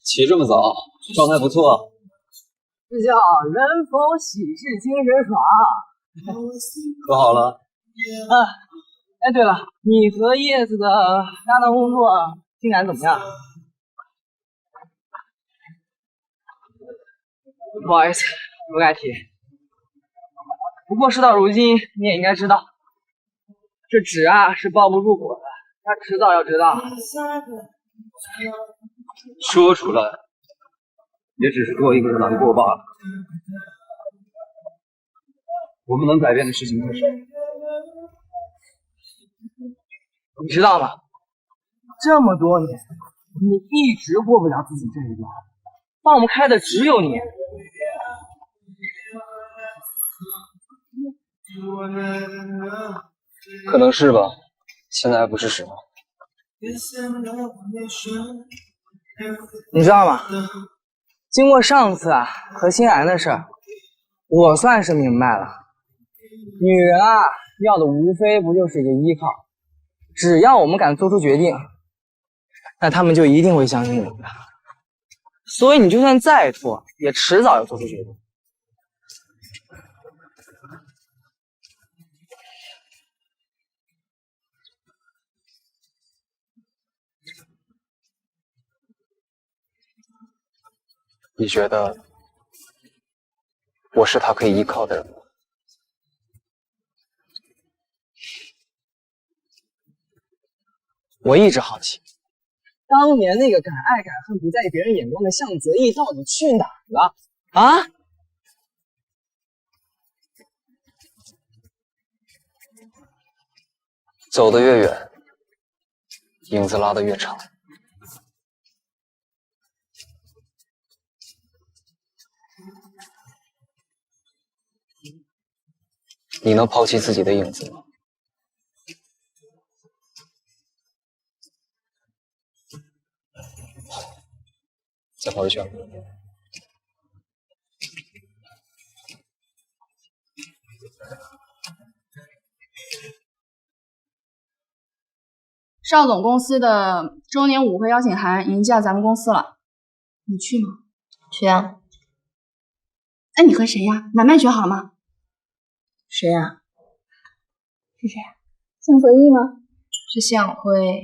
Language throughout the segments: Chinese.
起这么早，状态不错。这叫人逢喜事精神爽。喝好了。哎，对了，你和叶子的搭档工作进展怎么样？不好意思，不该提。不过事到如今，你也应该知道，这纸啊是包不住火的，它迟早要知道。说出来，也只是多一个人难过罢了。我们能改变的事情太少。你知道吗？这么多年，你一直过不了自己这一关，放不开的只有你。可能是吧，现在还不是时候。你知道吗？经过上次和欣然的事儿，我算是明白了，女人啊，要的无非不就是一个依靠，只要我们敢做出决定，那他们就一定会相信我们的。所以你就算再拖，也迟早要做出决定。你觉得我是他可以依靠的人吗？我一直好奇，当年那个敢爱敢恨、不在意别人眼光的向泽义到底去哪儿了？啊？走得越远，影子拉得越长。你能抛弃自己的影子吗？再跑一圈。邵总公司的周年舞会邀请函已经寄到咱们公司了，你去吗？去啊。哎，你和谁呀？买卖决好了吗？谁呀？是谁啊？向泽义吗？是向辉。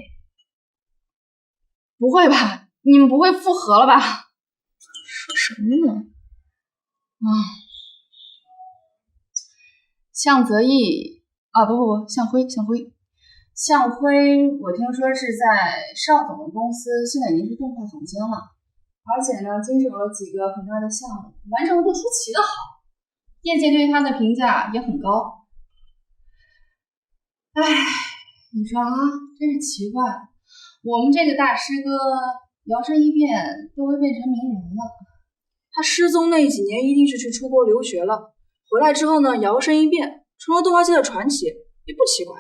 不会吧？你们不会复合了吧？说什么呢？向泽义啊，不，向辉，我听说是在邵总的公司，现在已经是动画总监了，而且呢，经手了几个很大的项目，完成的都出奇的好，业界对他的评价也很高。哎，你说啊，真是奇怪，我们这个大师哥摇身一变都会变成名人了。他失踪那几年一定是去出国留学了，回来之后呢，摇身一变成了动画界的传奇，也不奇怪。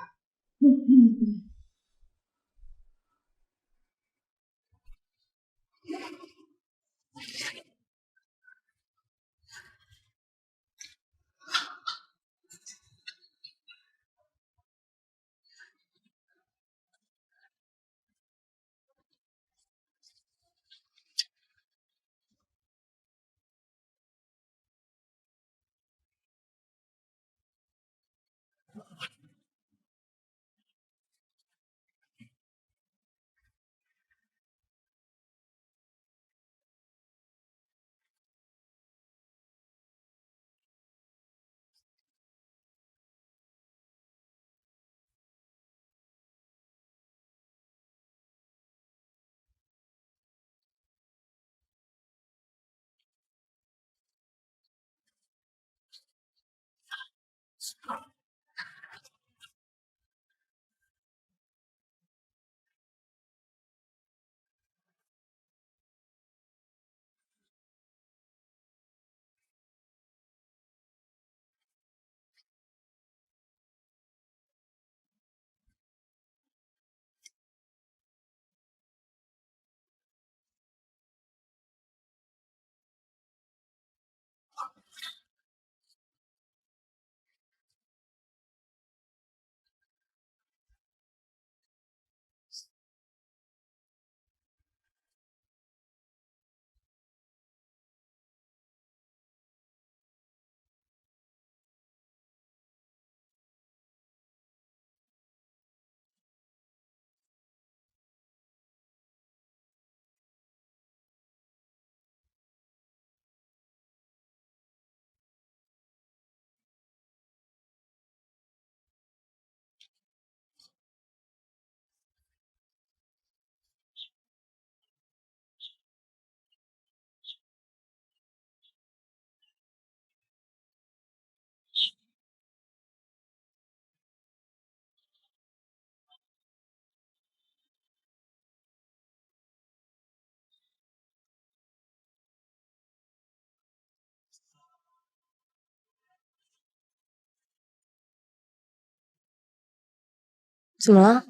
怎么了？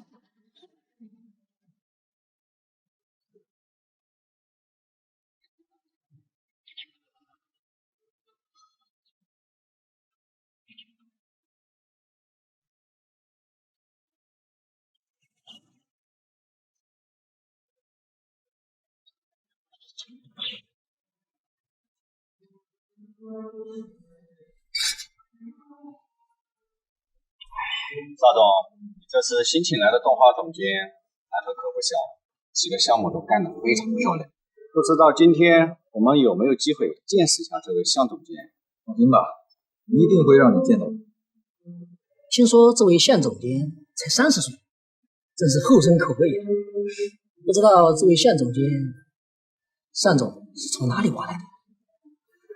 邵总，你这次新请来的动画总监，来头可不小，几个项目都干得非常漂亮。不知道今天我们有没有机会见识一下这位向总监？放心吧，一定会让你见到的。听说这位向总监才30岁，真是后生可畏呀！不知道这位向总监，向总是从哪里挖来的？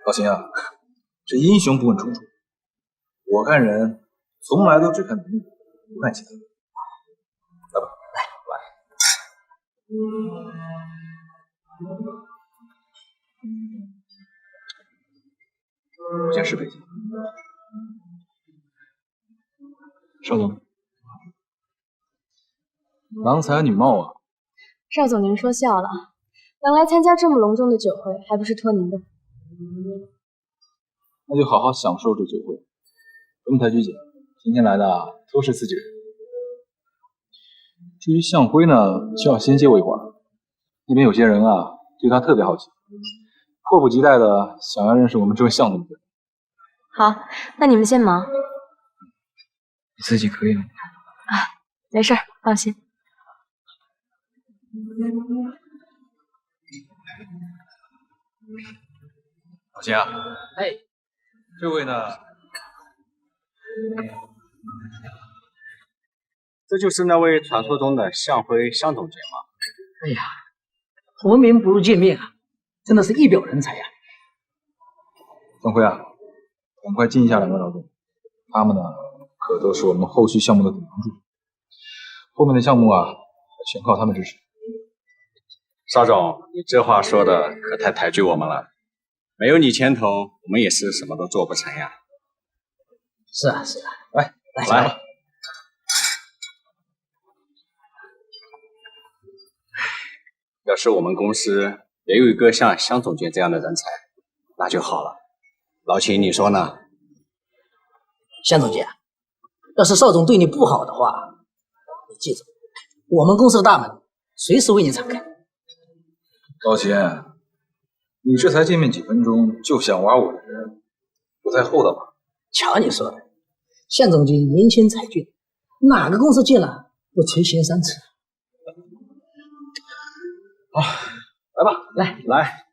放心啊，这英雄不问出处。我看人从来都只看能力，不看其他。来吧，我先示范一下。邵总，郎才女貌啊！邵总，您说笑了，能来参加这么隆重的酒会，还不是托您的。那就好好享受这酒会，不用太拘谨。今天来的都是自己人。至于向辉呢，就要先接我一会儿。那边有些人啊，对他特别好奇，迫不及待的想要认识我们这位向总监。好，那你们先忙。你自己可以吗？没事，放心。老秦啊，哎，这位呢？这就是那位传说中的向辉向总监吗？哎呀，闻名不如见面啊，真的是一表人才呀！向辉啊，赶快敬一下两位老总，他们呢可都是我们后续项目的顶梁柱，后面的项目啊全靠他们支持。邵总，你这话说的可太抬举我们了。没有你牵头，我们也是什么都做不成呀。是啊，是啊，来。要是我们公司也有一个像香总监这样的人才，那就好了。老秦，你说呢？香总监，要是邵总对你不好的话，你记住，我们公司的大门随时为你敞开。老秦，你这才见面几分钟就想挖我的人，不太厚道吧？瞧你说的，向总监年轻才俊，哪个公司进了不垂涎三尺？好，来吧，来，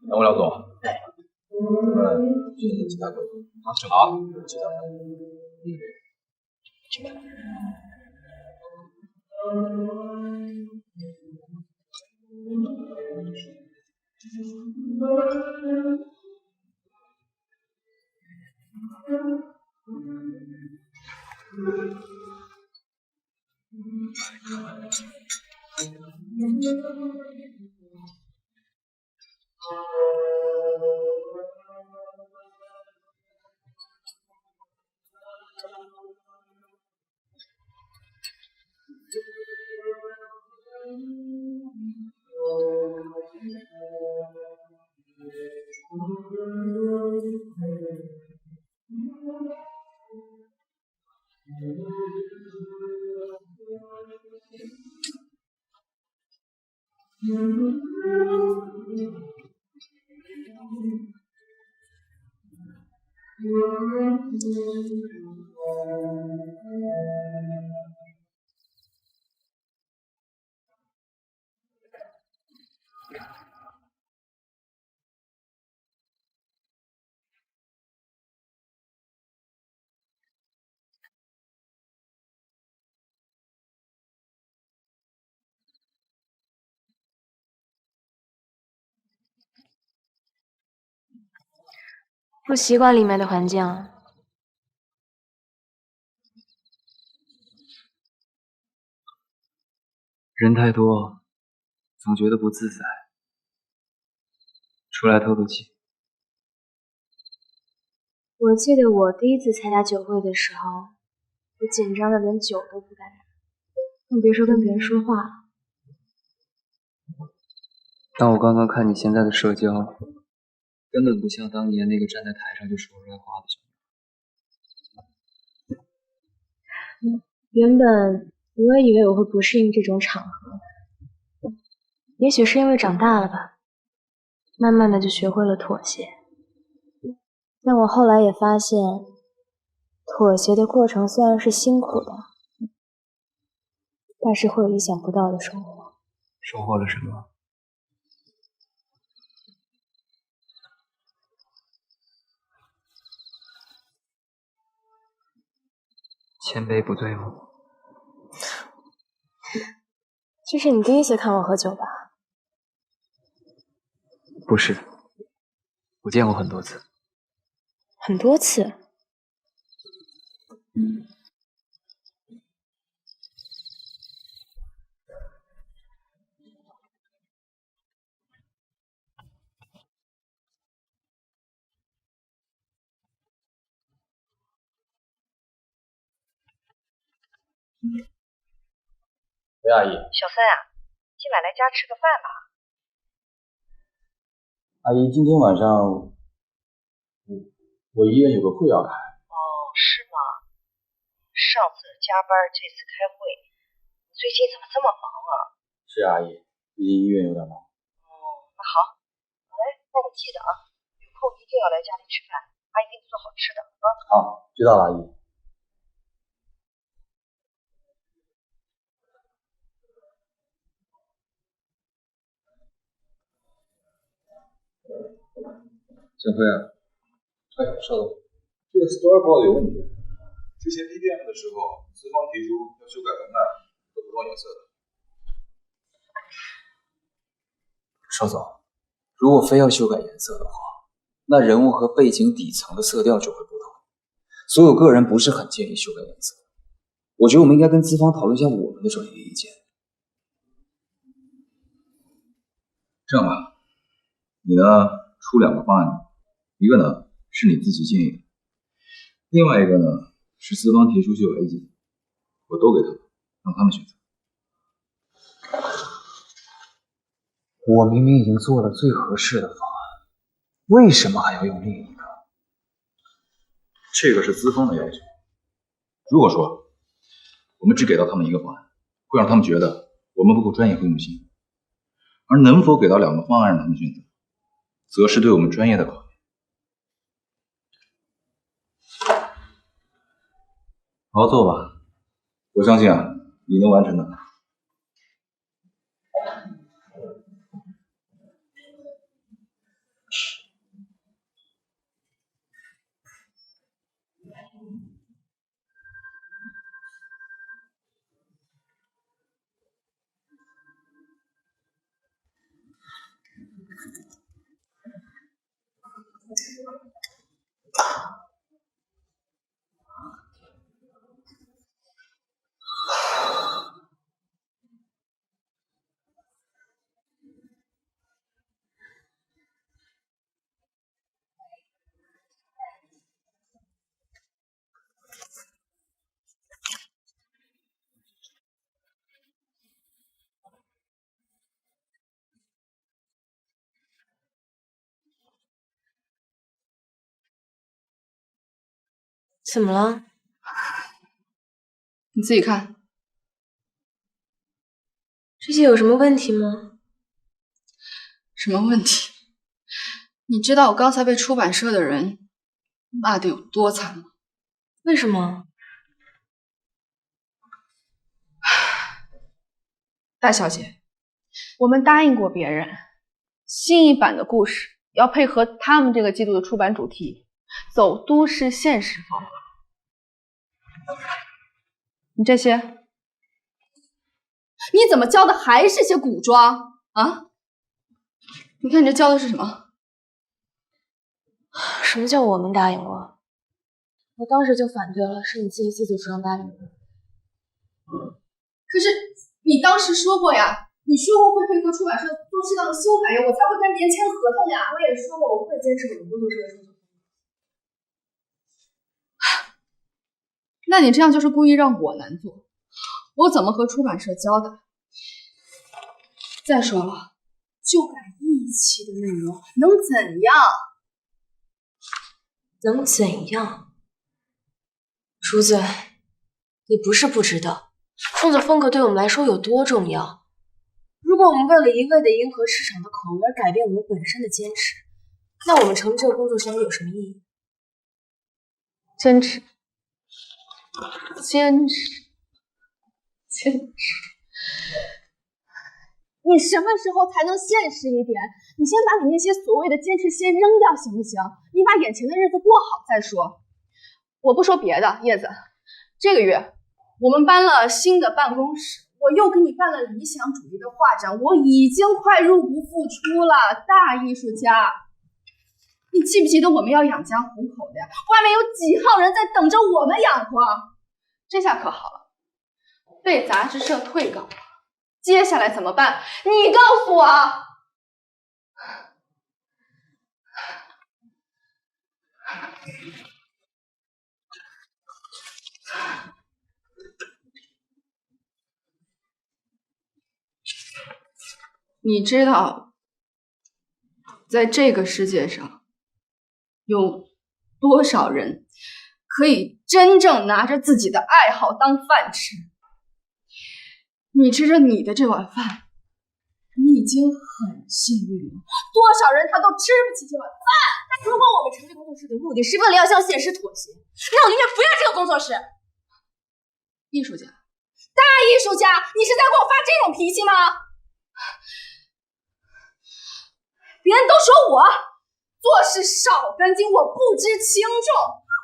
两位老总，咱们进行其他沟通。好，知道了。请吧。不习惯里面的环境啊。人太多，总觉得不自在。出来透透气。我记得我第一次参加酒会的时候，我紧张的连酒都不敢拿，更别说跟别人说话了。但我刚刚看你现在的社交，根本不像当年那个站在台上就说出来话的小女孩。原本我也以为我会不适应这种场合，也许是因为长大了吧，慢慢的就学会了妥协。但我后来也发现，妥协的过程虽然是辛苦的，但是会有意想不到的收获。收获了什么？谦卑不对吗？这是你第一次看我喝酒吧？不是，我见过很多次。很多次。喂，阿姨。小三啊，今晚来家吃个饭吧。阿姨，今天晚上我医院有个会要开。哦，是吗？上次加班，这次开会，你最近怎么这么忙啊？是阿姨，最近医院有点忙。哦，那好，哎，那你记得啊，有空一定要来家里吃饭，阿姨给你做好吃的啊。好，知道了，阿姨。小飞啊，邵总，这个 store 报的有问题。之前 PDM 的时候，资方提出要修改文案和服装颜色的。邵总，如果非要修改颜色的话，那人物和背景底层的色调就会不同。所有个人不是很建议修改颜色。我觉得我们应该跟资方讨论一下我们的专业意见。这样吧，你呢出2个方案，一个呢是你自己建议的，另外一个呢是资方提出修改意见，我都给他们，让他们选择。我明明已经做了最合适的方案，为什么还要用另一个？这个是资方的要求。如果说我们只给到他们一个方案，会让他们觉得我们不够专业和用心。而能否给到2个方案让他们选择，则是对我们专业的考验。好好做吧，我相信啊，你能完成的。怎么了？你自己看，这些有什么问题吗？什么问题？你知道我刚才被出版社的人骂得有多惨吗？为什么？大小姐，我们答应过别人，新一版的故事要配合他们这个季度的出版主题，走都市现实风。你这些，你怎么教的还是些古装啊？你看你这教的是什么？什么叫我们答应过？我当时就反对了，是你自己自作主张答应的。可是你当时说过呀，你说过会配合出版社做适当的修改呀，我才会跟别人签合同呀。我也说过我会坚持我们工作室的创作风格。那你这样就是故意让我难做，我怎么和出版社交代？再说了，就改一期的内容能怎样？能怎样？竹子，你不是不知道，创作风格对我们来说有多重要。如果我们为了一味的迎合市场的口味而改变我们本身的坚持，那我们成立这个工作室有什么意义？坚持。你什么时候才能现实一点？你先把你那些所谓的坚持先扔掉行不行？你把眼前的日子过好再说。我不说别的，叶子，这个月我们搬了新的办公室，我又给你办了理想主义的画展，我已经快入不敷出了，大艺术家。你记不记得我们要养家糊口的呀？外面有几号人在等着我们养活？这下可好了，被杂志社退稿了，接下来怎么办？你告诉我。你知道，在这个世界上，有多少人可以真正拿着自己的爱好当饭吃？你吃着你的这碗饭，你已经很幸运了。多少人他都吃不起这碗饭。如果我们成立工作室的目的是为了要向现实妥协，那我宁愿不要这个工作室。艺术家，大艺术家，你是在给我发这种脾气吗？别人都说我做事少根筋，我不知轻重。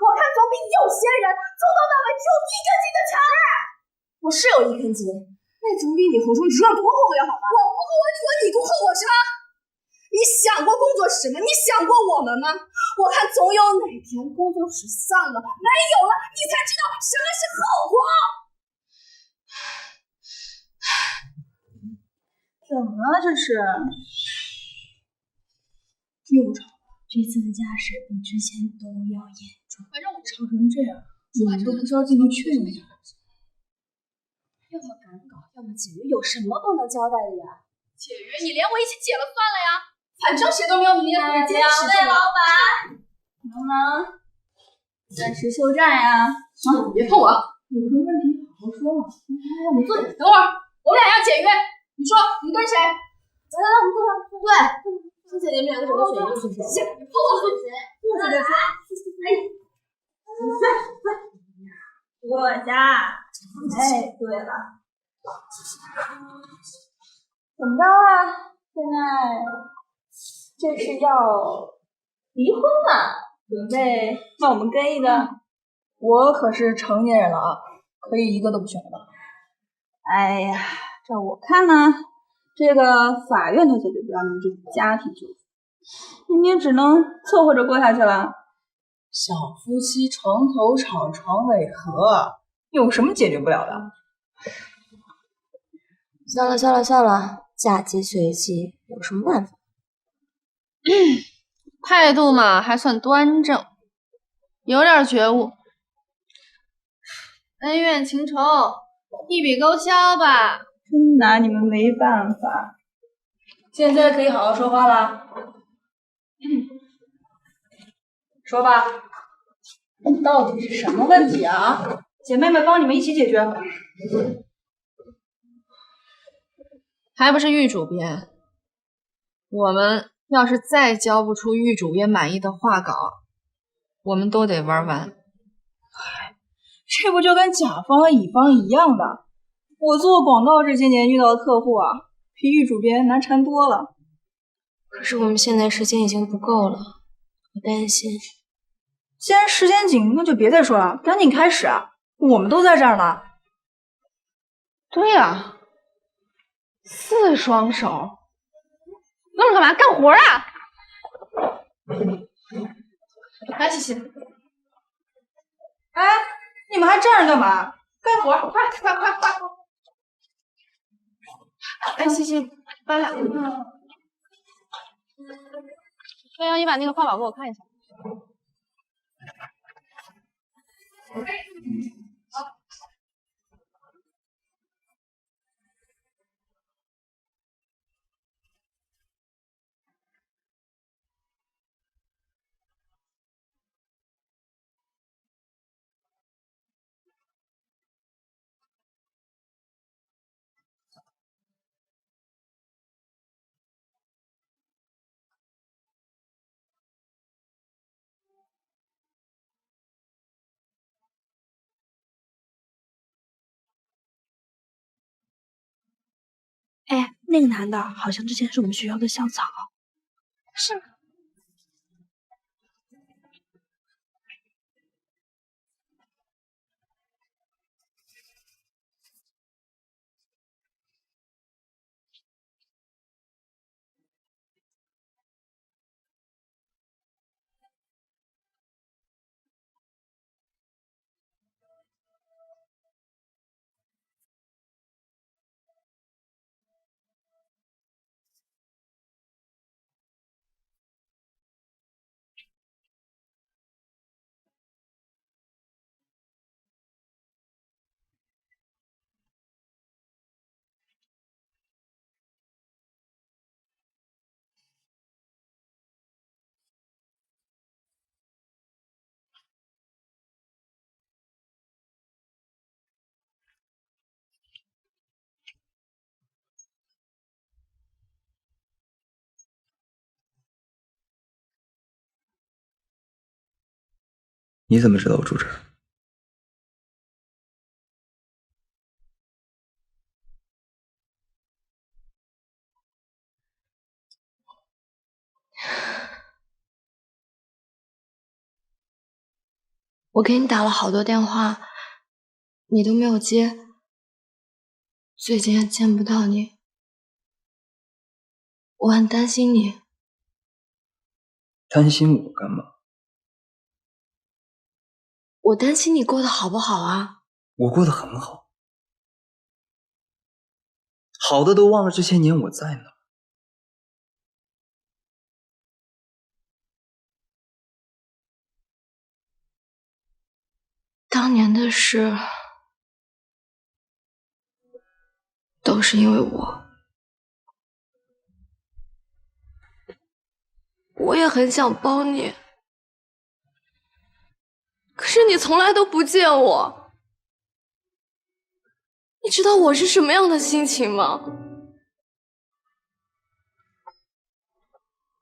我看总比有些人从头到尾只有一根筋的强。我是有一根筋，那总比你横冲直撞不恭候我要好吧？我不后我，你恭候我是吗？你想过工作室吗？你想过我们吗？我看总有哪天工作室散了，没有了，你才知道什么是后果。怎么了这是？又吵。这次的架势比之前都要严重。反正我吵成这样，你们都不需要进行劝解。要么赶稿，要么解约，有什么不能交代的呀？解约你连我一起解了算了呀，反正谁都没有你那份坚持。两位老板，能不能暂时休战呀？别碰我，有什么问题好好说嘛。来，我们坐下。等会儿，我们俩要解约，你说你跟谁？来，我们坐下。对，现在你们两个准备选一个是谁？你碰我是谁？坐下再说。坐下。哎，对了，怎么着啊？现在这是要离婚了，准备让我们跟一个？我可是成年人了啊，可以一个都不选了吧？哎呀，照我看呢，这个法院都解决不了你们这种家庭纠纷，你们也只能凑合着过下去了。小夫妻床头吵，床尾和。有什么解决不了的？算了，嫁鸡随鸡，有什么办法？态度嘛，还算端正，有点觉悟。恩怨情仇，一笔勾销吧。真拿你们没办法。现在可以好好说话了。说吧，到底是什么问题啊？姐妹们帮你们一起解决。还不是玉主编，我们要是再交不出玉主编满意的画稿，我们都得玩完。这不就跟甲方和乙方一样的？我做广告这些年遇到的客户啊，比玉主编难缠多了。可是我们现在时间已经不够了，我担心。既然时间紧，那就别再说了，赶紧开始啊！我们都在这儿呢。对呀，4双手，愣着干嘛？干活啊！来，西西。哎，你们还站着干嘛？干活，快！哎，西西，搬两个。飞扬，你把那个画稿给我看一下。哎，那个男的好像之前是我们学校的校草。是吗？你怎么知道我住这儿？我给你打了好多电话，你都没有接。最近也见不到你，我很担心你。担心我干嘛？我担心你过得好不好啊？我过得很好，好的都忘了这些年我在哪。当年的事都是因为我也很想帮你，可是你从来都不见我。你知道我是什么样的心情吗？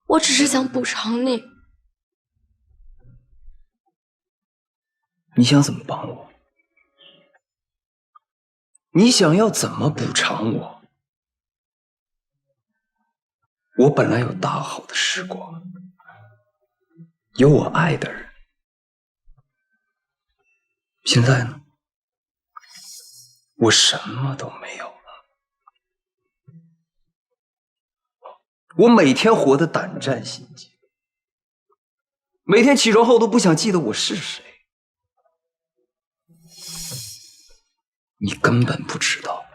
我只是想补偿你。你想怎么帮我？你想要怎么补偿我？我本来有大好的时光，有我爱的人，现在呢？我什么都没有了。我每天活得胆战心惊，每天起床后都不想记得我是谁。你根本不知道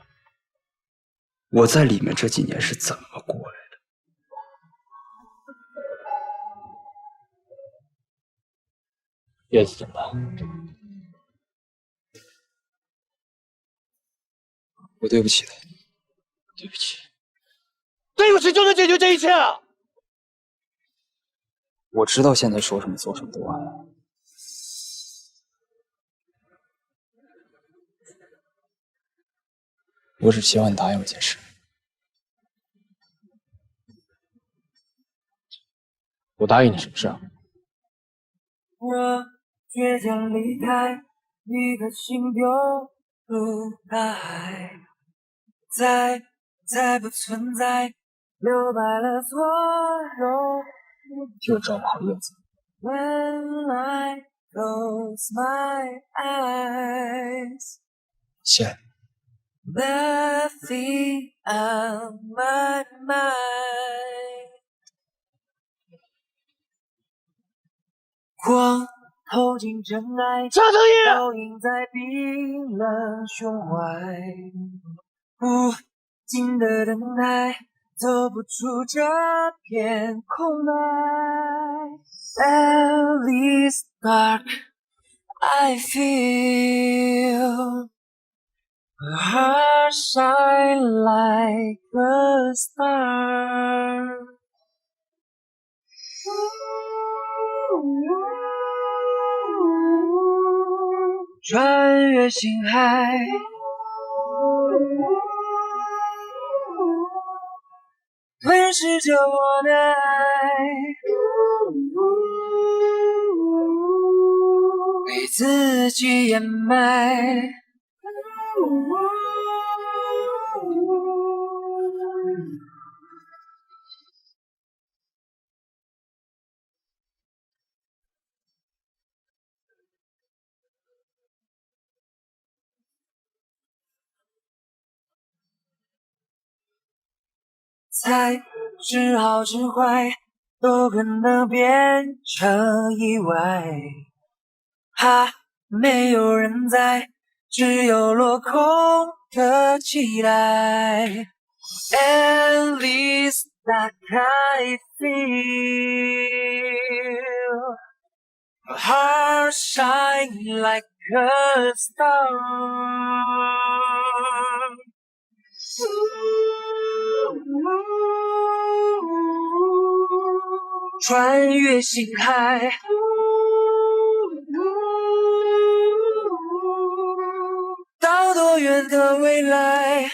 我在里面这几年是怎么过来的。叶子怎么了？我对不起他，对不起，对不起就能解决这一切啊！我知道现在说什么做什么都晚了。我只希望你答应我一件事。我答应你什么事啊？我倔强离开，一颗心丢入大海，再不存在，留白了所有。替我照顾好叶子。When I close my eyes, 谢谢。Nothing on my mind。光透进真爱，查成义，倒映在冰冷胸怀，无尽的等待，走不出这片空白。At least dark, I feel a heart shine like a star。穿越星海，吞噬着我的爱，给自己掩埋。才是好是坏，都可能变成意外。怕没有人在，只有落空的期待。At least that I feel a heart shine like a star。穿越星海，到多远的未来，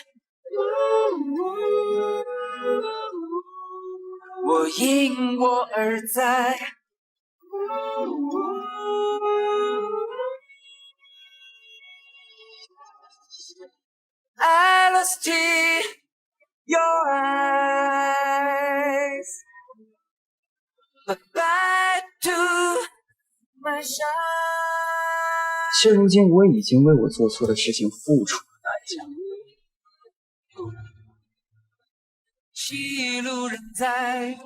我因我而在。I lost in your eyes, but back to my shine。现如今，我已经为我做错的事情付出了代价。记录人在，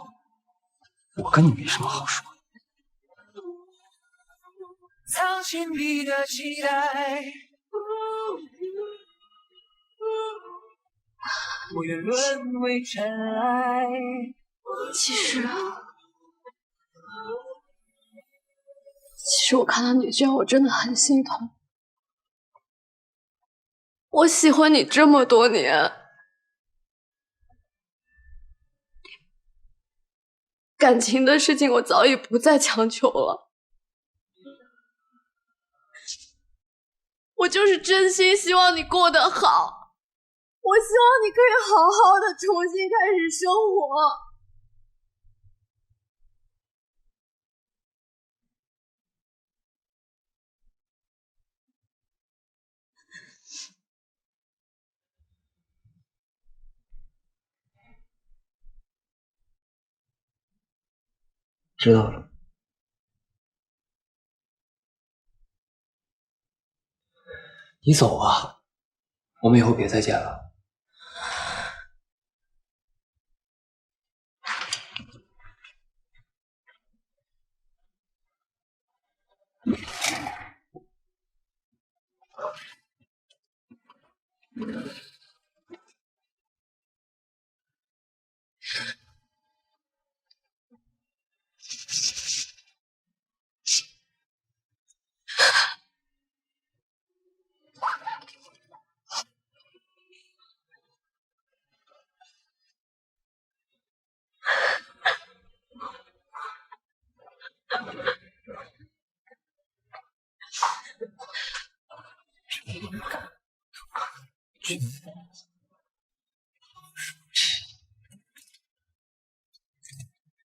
我跟你没什么好说的。藏心底的期待。我愿沦为尘埃。其实我看到你这样，我真的很心痛。我喜欢你这么多年，感情的事情我早已不再强求了。我就是真心希望你过得好，我希望你可以好好的重新开始生活。知道了。你走吧，我们以后别再见了。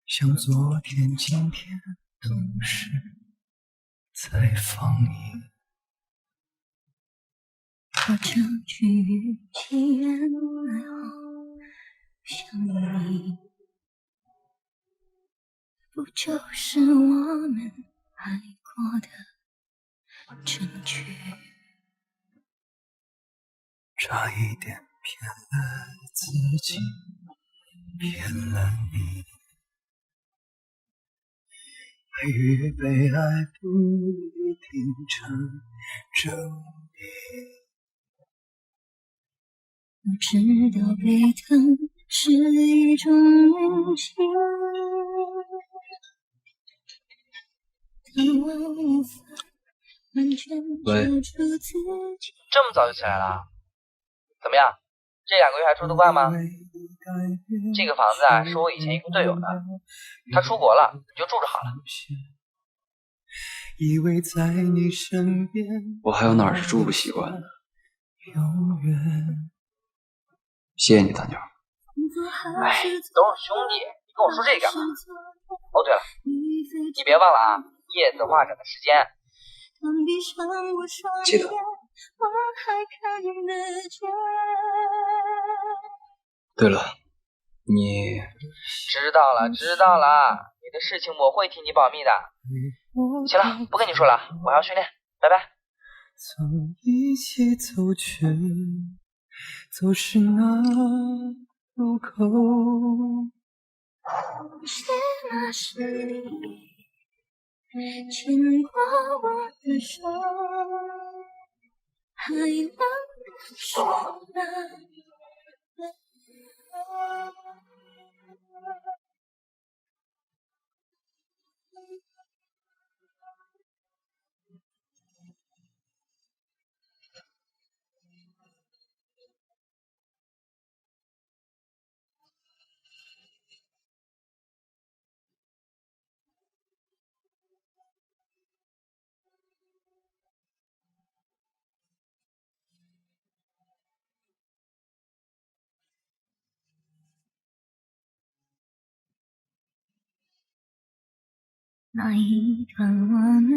像昨天、今天都是在放映。我争取与其原来后想你，不就是我们爱过的证据？差一点骗了自己，骗了你。爱与被爱不一定成正比。我知道被疼是一种运气，但我无法完全喂，交出自己。这么早就起来了？怎么样？这2个月还住得惯吗？这个房子啊，是我以前一个队友的，他出国了，你就住着好了。以为在你身边，我还有哪儿是住不习惯的？永远。谢谢你，大妞。哎，都是兄弟，你跟我说这干嘛？哦，对了，你别忘了啊，叶子画展的时间。记得。对了，你知道了，你的事情我会替你保密的。行了，不跟你说了，我还要训练，拜拜。曾一起走去，走是那路口。是那是你牵过我的手，还能说那那一段我们。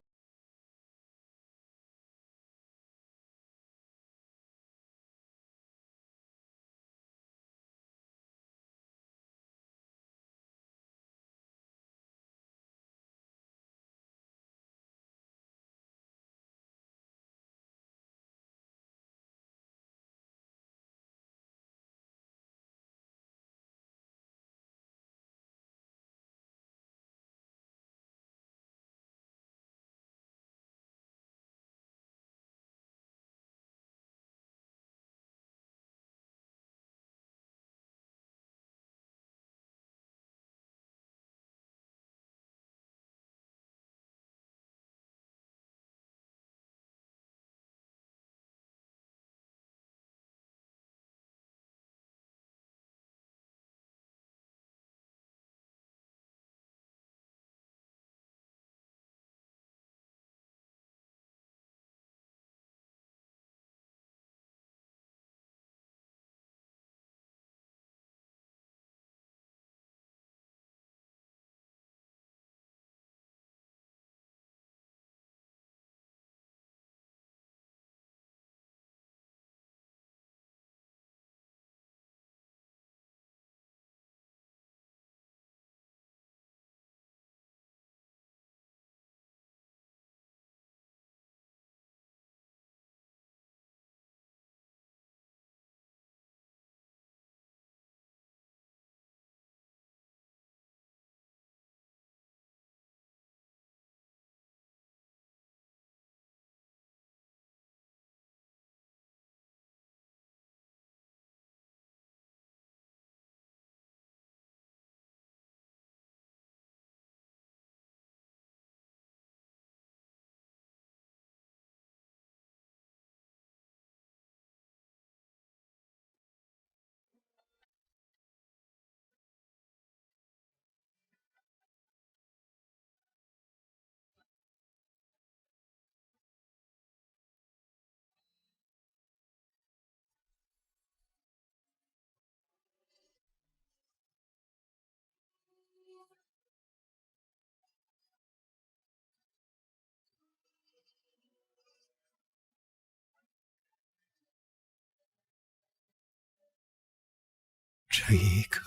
这一刻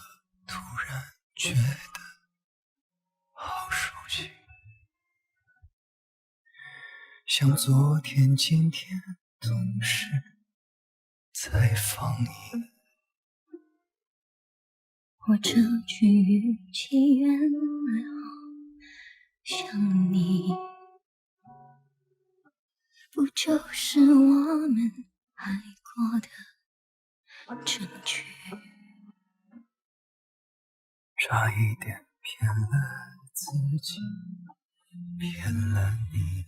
突然觉得好熟悉，像昨天今天总是在放映。我这句语气原来好像你，不就是我们爱过的证据？差一点骗了自己，骗了你。